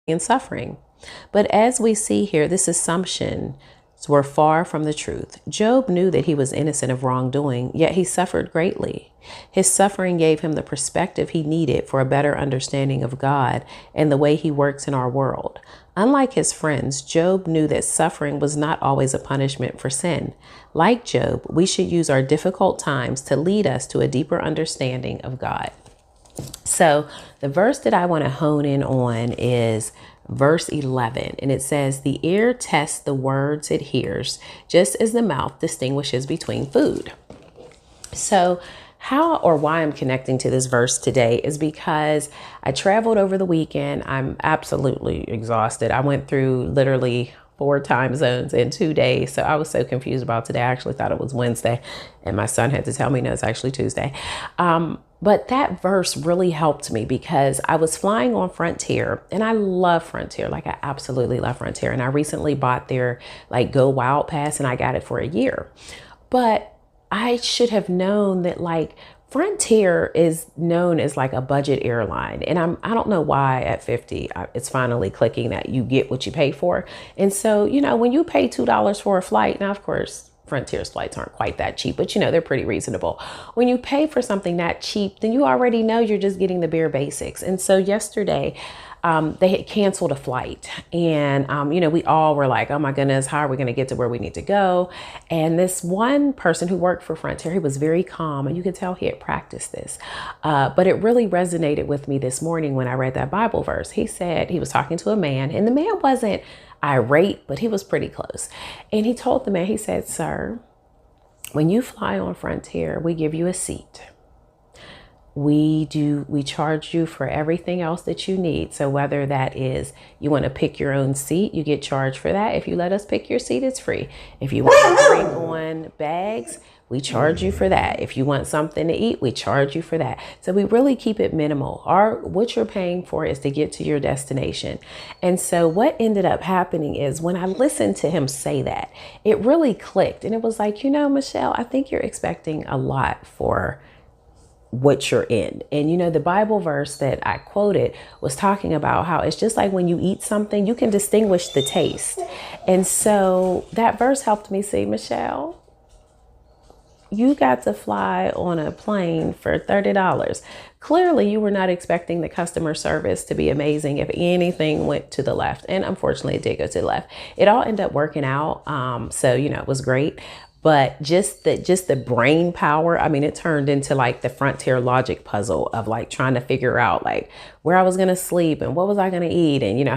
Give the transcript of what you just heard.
and suffering. But as we see here, this assumption were far from the truth. Job knew that he was innocent of wrongdoing, yet he suffered greatly. His suffering gave him the perspective he needed for a better understanding of God and the way he works in our world. Unlike his friends, Job knew that suffering was not always a punishment for sin. Like Job, we should use our difficult times to lead us to a deeper understanding of God. So the verse that I want to hone in on is verse 11, and it says, "The ear tests the words it hears, just as the mouth distinguishes between food." So how or why I'm connecting to this verse today is because I traveled over the weekend. I'm absolutely exhausted. I went through literally 4 time zones in 2 days. So I was so confused about today. I actually thought it was Wednesday, and my son had to tell me, no, it's actually Tuesday. But that verse really helped me because I was flying on Frontier, and I love Frontier. Like, I absolutely love Frontier. And I recently bought their like Go Wild Pass, and I got it for a year. But I should have known that like Frontier is known as like a budget airline. And I don't know why at 50, it's finally clicking that you get what you pay for. And so, when you pay $2 for a flight, now, of course, Frontier's flights aren't quite that cheap, but they're pretty reasonable. When you pay for something that cheap, then you already know you're just getting the bare basics. And so yesterday, they had canceled a flight, and we all were like, oh my goodness, how are we going to get to where we need to go? And this one person who worked for Frontier, he was very calm, and you could tell he had practiced this, but it really resonated with me this morning when I read that Bible verse. He said he was talking to a man, and the man wasn't irate, but he was pretty close. And he told the man, he said, "Sir, when you fly on Frontier, we give you a seat. We charge you for everything else that you need. So whether that is you want to pick your own seat, you get charged for that. If you let us pick your seat, it's free. If you want to bring on bags, we charge you for that. If you want something to eat, we charge you for that." So we really keep it minimal. What you're paying for is to get to your destination. And so what ended up happening is when I listened to him say that, it really clicked. And it was like, Michelle, I think you're expecting a lot for what you're in. And the Bible verse that I quoted was talking about how it's just like when you eat something, you can distinguish the taste. And so that verse helped me see, Michelle, you got to fly on a plane for $30. Clearly, you were not expecting the customer service to be amazing if anything went to the left. And unfortunately, it did go to the left. It all ended up working out. So, it was great. But just the brain power, it turned into like the Frontier logic puzzle of like trying to figure out like where I was going to sleep and what was I going to eat and, how